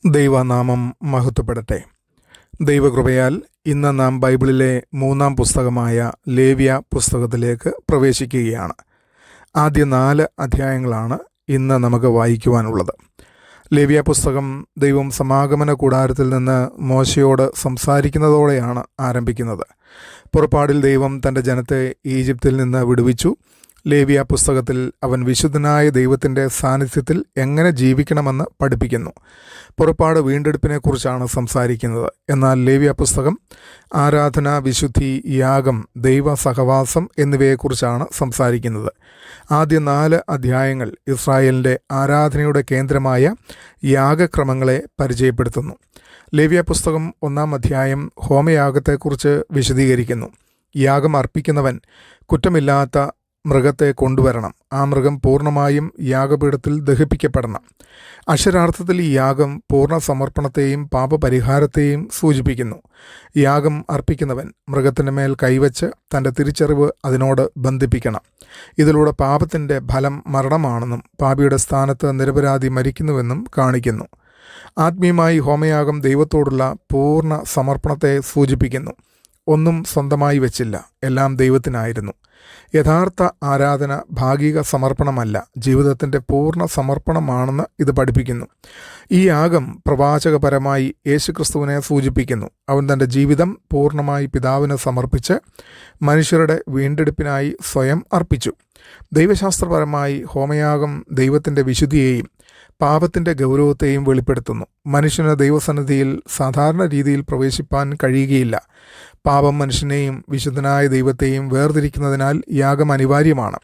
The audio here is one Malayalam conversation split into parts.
ദൈവനാമം മഹത്വപ്പെടട്ടെ. ദൈവകൃപയാൽ ഇന്ന് നാം ബൈബിളിലെ 3-ാം പുസ്തകമായ ലേവ്യ പുസ്തകത്തിലേക്ക് പ്രവേശിക്കുകയാണ്. ആദ്യ 4 അധ്യായങ്ങളാണ് ഇന്ന് നമുക്ക് വായിക്കുവാനുള്ളത്. ലേവ്യ പുസ്തകം ദൈവം സമാഗമന കൂടാരത്തിൽ നിന്ന് മോശയോട് സംസാരിക്കുന്നതോടെയാണ് ആരംഭിക്കുന്നത്. പുറപ്പാടിൽ ദൈവം തൻ്റെ ജനത്തെ ഈജിപ്തിൽ നിന്ന് വിടുവിച്ചു. ലേവ്യ പുസ്തകത്തിൽ അവൻ വിശുദ്ധനായ ദൈവത്തിൻ്റെ സാന്നിധ്യത്തിൽ എങ്ങനെ ജീവിക്കണമെന്ന് പഠിപ്പിക്കുന്നു. പുറപ്പാട് വീണ്ടെടുപ്പിനെക്കുറിച്ചാണ് സംസാരിക്കുന്നത്. എന്നാൽ ലേവ്യ പുസ്തകം ആരാധന, വിശുദ്ധി, യാഗം, ദൈവ സഹവാസം എന്നിവയെക്കുറിച്ചാണ് സംസാരിക്കുന്നത്. ആദ്യ 4 അധ്യായങ്ങൾ ഇസ്രായേലിൻ്റെ ആരാധനയുടെ കേന്ദ്രമായ യാഗക്രമങ്ങളെ പരിചയപ്പെടുത്തുന്നു. ലേവ്യ പുസ്തകം 1-ാം അധ്യായം ഹോമയാഗത്തെക്കുറിച്ച് വിശദീകരിക്കുന്നു. യാഗം അർപ്പിക്കുന്നവൻ കുറ്റമില്ലാത്ത മൃഗത്തെ കൊണ്ടുവരണം. ആ മൃഗം പൂർണ്ണമായും യാഗപീഠത്തിൽ ദഹിപ്പിക്കപ്പെടണം. അക്ഷരാർത്ഥത്തിൽ ഈ യാഗം പൂർണ്ണ സമർപ്പണത്തെയും പാപപരിഹാരത്തെയും സൂചിപ്പിക്കുന്നു. യാഗം അർപ്പിക്കുന്നവൻ മൃഗത്തിൻ്റെ മേൽ കൈവച്ച് തൻ്റെ തിരിച്ചറിവ് അതിനോട് ബന്ധിപ്പിക്കണം. ഇതിലൂടെ പാപത്തിൻ്റെ ഫലം മരണമാണെന്നും പാപിയുടെ സ്ഥാനത്ത് നിരപരാധി മരിക്കുന്നുവെന്നും കാണിക്കുന്നു. ആത്മീയമായി ഹോമയാഗം ദൈവത്തോടുള്ള പൂർണ്ണ സമർപ്പണത്തെ സൂചിപ്പിക്കുന്നു. ഒന്നും സ്വന്തമായി വച്ചില്ല, എല്ലാം ദൈവത്തിനായിരുന്നു. യഥാർത്ഥ ആരാധന ഭാഗിക സമർപ്പണമല്ല, ജീവിതത്തിൻ്റെ പൂർണ്ണ സമർപ്പണമാണെന്ന് ഇത് പഠിപ്പിക്കുന്നു. ഈ യാഗം പ്രവാചകപരമായി യേശുക്രിസ്തുവിനെ സൂചിപ്പിക്കുന്നു. അവൻ തൻ്റെ ജീവിതം പൂർണ്ണമായി പിതാവിന് സമർപ്പിച്ച് മനുഷ്യരുടെ വീണ്ടെടുപ്പിനായി സ്വയം അർപ്പിച്ചു. ദൈവശാസ്ത്രപരമായി ഹോമയാഗം ദൈവത്തിൻ്റെ വിശുദ്ധിയെയും പാപത്തിൻ്റെ ഗൗരവത്തെയും വെളിപ്പെടുത്തുന്നു. മനുഷ്യന് ദൈവസന്നിധിയിൽ സാധാരണ രീതിയിൽ പ്രവേശിപ്പാൻ കഴിയുകയില്ല. പാപം മനുഷ്യനെയും വിശുദ്ധനായ ദൈവത്തെയും വേർതിരിക്കുന്നതിനാൽ യാഗം അനിവാര്യമാണ്.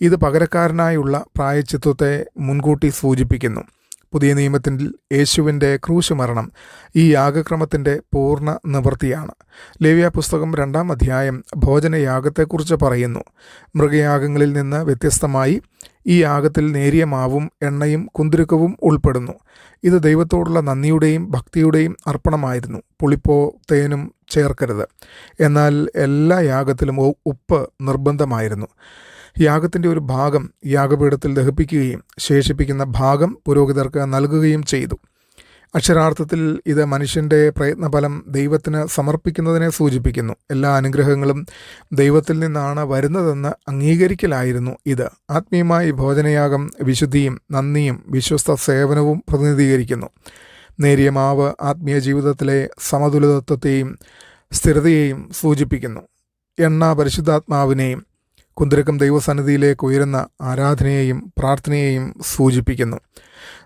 ഇത് പകരക്കാരനായുള്ള പ്രായശ്ചിത്തത്തെ മുൻകൂട്ടി സൂചിപ്പിക്കുന്നു. പുതിയ നിയമത്തിൽ യേശുവിൻ്റെ ക്രൂശ് മരണം ഈ യാഗക്രമത്തിൻ്റെ പൂർണ്ണ നിവൃത്തിയാണ്. ലേവ്യ പുസ്തകം 2-ാം അധ്യായം ഭോജനയാഗത്തെക്കുറിച്ച് പറയുന്നു. മൃഗയാഗങ്ങളിൽ നിന്ന് വ്യത്യസ്തമായി ഈ യാഗത്തിൽ നേരിയ മാവും എണ്ണയും കുന്തുരുക്കവും ഉൾപ്പെടുന്നു. ഇത് ദൈവത്തോടുള്ള നന്ദിയുടെയും ഭക്തിയുടെയും അർപ്പണമായിരുന്നു. പുളിപ്പോ തേനും ചേർക്കരുത്. എന്നാൽ എല്ലാ യാഗത്തിലും ഉപ്പ് നിർബന്ധമായിരുന്നു. യാഗത്തിൻ്റെ ഒരു ഭാഗം യാഗപീഠത്തിൽ ദഹിപ്പിക്കുകയും ശേഷിപ്പിക്കുന്ന ഭാഗം പുരോഹിതർക്ക് നൽകുകയും ചെയ്തു. അക്ഷരാർത്ഥത്തിൽ ഇത് മനുഷ്യൻ്റെ പ്രയത്നഫലം ദൈവത്തിന് സമർപ്പിക്കുന്നതിനെ സൂചിപ്പിക്കുന്നു. എല്ലാ അനുഗ്രഹങ്ങളും ദൈവത്തിൽ നിന്നാണ് വരുന്നതെന്ന് അംഗീകരിക്കലായിരുന്നു ഇത്. ആത്മീയമായി ഭോജനയാഗം വിശുദ്ധിയും നന്ദിയും വിശ്വസ്ത സേവനവും പ്രതിനിധീകരിക്കുന്നു. നേരിയ മാവ് ആത്മീയ ജീവിതത്തിലെ സമതുലിതത്വത്തെയും സ്ഥിരതയെയും സൂചിപ്പിക്കുന്നു. എണ്ണ പരിശുദ്ധാത്മാവിനെയും കുന്തുരുക്കം ദൈവസന്നിധിയിലേക്ക് ഉയരുന്ന ആരാധനയെയും പ്രാർത്ഥനയെയും സൂചിപ്പിക്കുന്നു.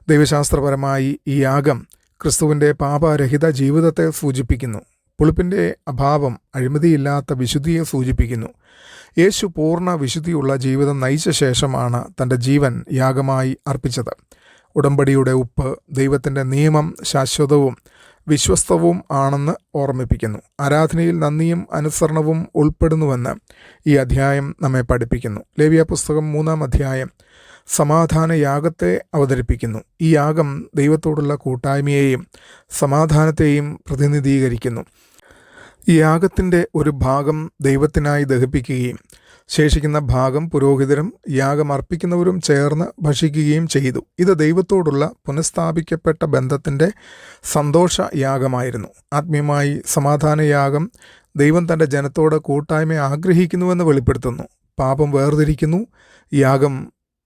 ദൈവശാസ്ത്രപരമായി ഈ യാഗം ക്രിസ്തുവിൻ്റെ പാപരഹിത ജീവിതത്തെ സൂചിപ്പിക്കുന്നു. പുളിപ്പിൻ്റെ അഭാവം അഴിമതിയില്ലാത്ത വിശുദ്ധിയെ സൂചിപ്പിക്കുന്നു. യേശു പൂർണ്ണ വിശുദ്ധിയുള്ള ജീവിതം നയിച്ച ശേഷമാണ് തൻ്റെ ജീവൻ യാഗമായി അർപ്പിച്ചത്. ഉടമ്പടിയുടെ ഉപ്പ് ദൈവത്തിൻ്റെ നിയമം ശാശ്വതവും വിശ്വസ്തവും ആണെന്ന് ഓർമ്മിപ്പിക്കുന്നു. ആരാധനയിൽ നന്ദിയും അനുസരണവും ഉൾപ്പെടുന്നുവെന്ന് ഈ അധ്യായം നമ്മെ പഠിപ്പിക്കുന്നു. ലേവ്യ പുസ്തകം 3-ാം അധ്യായം സമാധാന യാഗത്തെ അവതരിപ്പിക്കുന്നു. ഈ യാഗം ദൈവത്തോടുള്ള കൂട്ടായ്മയെയും സമാധാനത്തെയും പ്രതിനിധീകരിക്കുന്നു. ഈ യാഗത്തിൻ്റെ ഒരു ഭാഗം ദൈവത്തിനായി ദഹിപ്പിക്കുകയും ശേഷിക്കുന്ന ഭാഗം പുരോഹിതരും യാഗം അർപ്പിക്കുന്നവരും ചേർന്ന് ഭക്ഷിക്കുകയും ചെയ്തു. ഇത് ദൈവത്തോടുള്ള പുനഃസ്ഥാപിക്കപ്പെട്ട ബന്ധത്തിൻ്റെ സന്തോഷ യാഗമായിരുന്നു. ആത്മീയമായി സമാധാനയാഗം ദൈവം തൻ്റെ ജനത്തോട് കൂട്ടായ്മ ആഗ്രഹിക്കുന്നുവെന്ന് വെളിപ്പെടുത്തുന്നു. പാപം വേർതിരിക്കുന്നു. യാഗം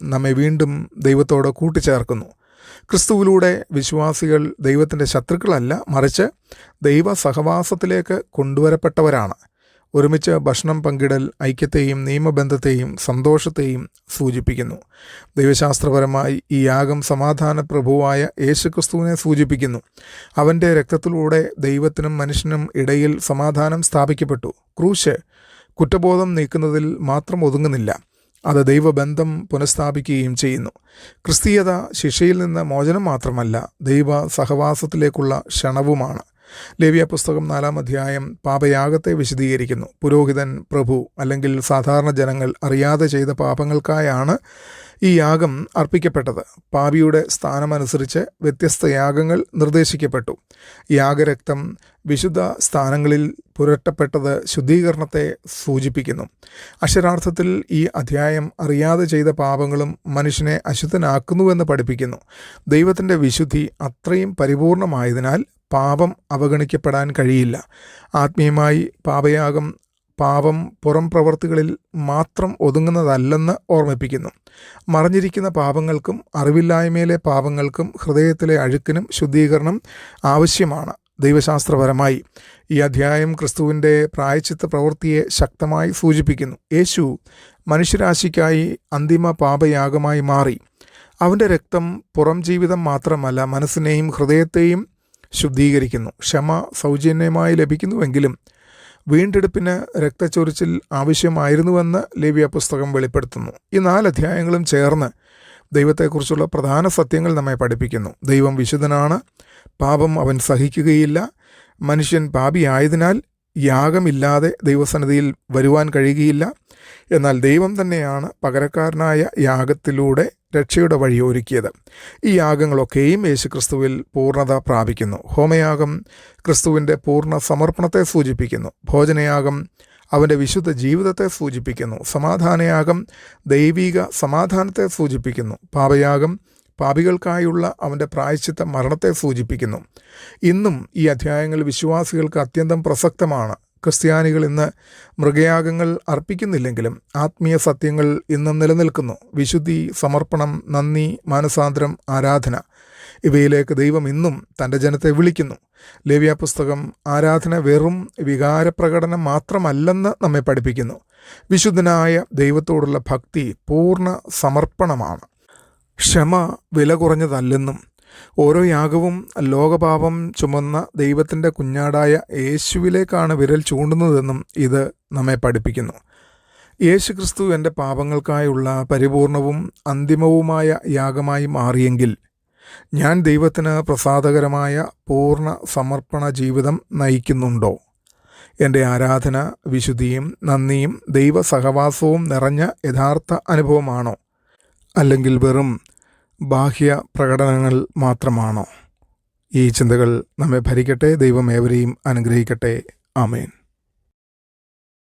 നമ്മെ വീണ്ടും ദൈവത്തോട് കൂട്ടിച്ചേർക്കുന്നു. ക്രിസ്തുവിലൂടെ വിശ്വാസികൾ ദൈവത്തിൻ്റെ ശത്രുക്കളല്ല, മറിച്ച് ദൈവ സഹവാസത്തിലേക്ക് കൊണ്ടുവരപ്പെട്ടവരാണ്. ഒരുമിച്ച് ഭക്ഷണം പങ്കിടൽ ഐക്യത്തെയും നിയമബന്ധത്തെയും സന്തോഷത്തെയും സൂചിപ്പിക്കുന്നു. ദൈവശാസ്ത്രപരമായി ഈ യാഗം സമാധാന പ്രഭുവായ യേശുക്രിസ്തുവിനെ സൂചിപ്പിക്കുന്നു. അവൻ്റെ രക്തത്തിലൂടെ ദൈവത്തിനും മനുഷ്യനും ഇടയിൽ സമാധാനം സ്ഥാപിക്കപ്പെട്ടു. ക്രൂശ് കുറ്റബോധം നീക്കുന്നതിൽ മാത്രം ഒതുങ്ങുന്നില്ല, അത് ദൈവബന്ധം പുനഃസ്ഥാപിക്കുകയും ചെയ്യുന്നു. ക്രിസ്തീയത ശിക്ഷയിൽ നിന്ന് മോചനം മാത്രമല്ല, ദൈവ സഹവാസത്തിലേക്കുള്ള ക്ഷണവുമാണ്. ലേവ്യ പുസ്തകം 4-ാം അധ്യായം പാപയാഗത്തെ വിശദീകരിക്കുന്നു. പുരോഹിതൻ, പ്രഭു അല്ലെങ്കിൽ സാധാരണ ജനങ്ങൾ അറിയാതെ ചെയ്ത പാപങ്ങൾക്കായാണ് ഈ യാഗം അർപ്പിക്കപ്പെട്ടത്. പാപിയുടെ സ്ഥാനമനുസരിച്ച് വ്യത്യസ്ത യാഗങ്ങൾ നിർദ്ദേശിക്കപ്പെട്ടു. യാഗരക്തം വിശുദ്ധ സ്ഥാനങ്ങളിൽ പുരട്ടപ്പെട്ടത് ശുദ്ധീകരണത്തെ സൂചിപ്പിക്കുന്നു. അക്ഷരാർത്ഥത്തിൽ ഈ അധ്യായം അറിയാതെ ചെയ്ത പാപങ്ങളും മനുഷ്യനെ അശുദ്ധനാക്കുന്നുവെന്ന് പഠിപ്പിക്കുന്നു. ദൈവത്തിൻ്റെ വിശുദ്ധി അത്രയും പരിപൂർണമായതിനാൽ പാപം അവഗണിക്കപ്പെടാൻ കഴിയില്ല. ആത്മീയമായി പാപം പുറം പ്രവൃത്തികളിൽ മാത്രം ഒതുങ്ങുന്നതല്ലെന്ന് ഓർമ്മിപ്പിക്കുന്നു. മറഞ്ഞിരിക്കുന്ന പാപങ്ങൾക്കും അറിവില്ലായ്മയിലെ പാപങ്ങൾക്കും ഹൃദയത്തിലെ അഴുക്കിനും ശുദ്ധീകരണം ആവശ്യമാണ്. ദൈവശാസ്ത്രപരമായി ഈ അധ്യായം ക്രിസ്തുവിൻ്റെ പ്രായശ്ചിത്ത പ്രവൃത്തിയെ ശക്തമായി സൂചിപ്പിക്കുന്നു. യേശു മനുഷ്യരാശിക്കായി അന്തിമ പാപയാഗമായി മാറി. അവൻ്റെ രക്തം പുറം ജീവിതം മാത്രമല്ല, മനസ്സിനെയും ഹൃദയത്തെയും ശുദ്ധീകരിക്കുന്നു. ക്ഷമ സൗജന്യമായി ലഭിക്കുന്നുവെങ്കിലും വീണ്ടെടുപ്പിന് രക്തച്ചൊരിച്ചിൽ ആവശ്യമായിരുന്നുവെന്ന് ലേവ്യ പുസ്തകം വെളിപ്പെടുത്തുന്നു. ഈ 4 അധ്യായങ്ങളും ചേർന്ന് ദൈവത്തെക്കുറിച്ചുള്ള പ്രധാന സത്യങ്ങൾ നമ്മെ പഠിപ്പിക്കുന്നു. ദൈവം വിശുദ്ധനാണ്. പാപം അവൻ സഹിക്കുകയില്ല. മനുഷ്യൻ പാപിയായതിനാൽ യാഗമില്ലാതെ ദൈവസന്നിധിയിൽ വരുവാൻ കഴിയുകയില്ല. എന്നാൽ ദൈവം തന്നെയാണ് പകരക്കാരനായ യാഗത്തിലൂടെ രക്ഷയുടെ വഴി ഒരുക്കിയത്. ഈ യാഗങ്ങളൊക്കെയും യേശുക്രിസ്തുവിൽ പൂർണ്ണത പ്രാപിക്കുന്നു. ഹോമയാഗം ക്രിസ്തുവിൻ്റെ പൂർണ്ണ സമർപ്പണത്തെ സൂചിപ്പിക്കുന്നു. ഭോജനയാഗം അവൻ്റെ വിശുദ്ധ ജീവിതത്തെ സൂചിപ്പിക്കുന്നു. സമാധാനയാഗം ദൈവിക സമാധാനത്തെ സൂചിപ്പിക്കുന്നു. പാപയാഗം പാപികൾക്കായുള്ള അവൻ്റെ പ്രായശ്ചിത്ത മരണത്തെ സൂചിപ്പിക്കുന്നു. ഇന്നും ഈ അധ്യായങ്ങൾ വിശ്വാസികൾക്ക് അത്യന്തം പ്രസക്തമാണ്. ക്രിസ്ത്യാനികൾ ഇന്ന് മൃഗയാഗങ്ങൾ അർപ്പിക്കുന്നില്ലെങ്കിലും ആത്മീയ സത്യങ്ങൾ ഇന്നും നിലനിൽക്കുന്നു. വിശുദ്ധി, സമർപ്പണം, നന്ദി, മാനസാന്തരം, ആരാധന ഇവയിലേക്ക് ദൈവം ഇന്നും തൻ്റെ ജനത്തെ വിളിക്കുന്നു. ലേവ്യ പുസ്തകം ആരാധന വെറും വികാരപ്രകടനം മാത്രമല്ലെന്ന് നമ്മെ പഠിപ്പിക്കുന്നു. വിശുദ്ധനായ ദൈവത്തോടുള്ള ഭക്തി പൂർണ്ണ സമർപ്പണമാണ്. ക്ഷമ വില കുറഞ്ഞതല്ലെന്നും ഓരോ യാഗവും ലോകപാപം ചുമന്ന ദൈവത്തിൻ്റെ കുഞ്ഞാടായ യേശുവിലേക്കാണ് വിരൽ ചൂണ്ടുന്നതെന്നും ഇത് നമ്മെ പഠിപ്പിക്കുന്നു. യേശുക്രിസ്തു എൻ്റെ പാപങ്ങൾക്കായുള്ള പരിപൂർണവും അന്തിമവുമായ യാഗമായി മാറിയെങ്കിൽ ഞാൻ ദൈവത്തിന് പ്രസാദകരമായ പൂർണ്ണ സമർപ്പണ ജീവിതം നയിക്കുന്നുണ്ടോ? എൻ്റെ ആരാധന വിശുദ്ധിയും നന്ദിയും ദൈവ സഹവാസവും നിറഞ്ഞ യഥാർത്ഥ അനുഭവമാണോ? അല്ലെങ്കിൽ വെറും ബാഹ്യ പ്രകടനങ്ങൾ മാത്രമാണോ? ഈ ചിന്തകൾ നമ്മെ ഭരിക്കട്ടെ. ദൈവം ഏവരെയും അനുഗ്രഹിക്കട്ടെ. ആമേൻ.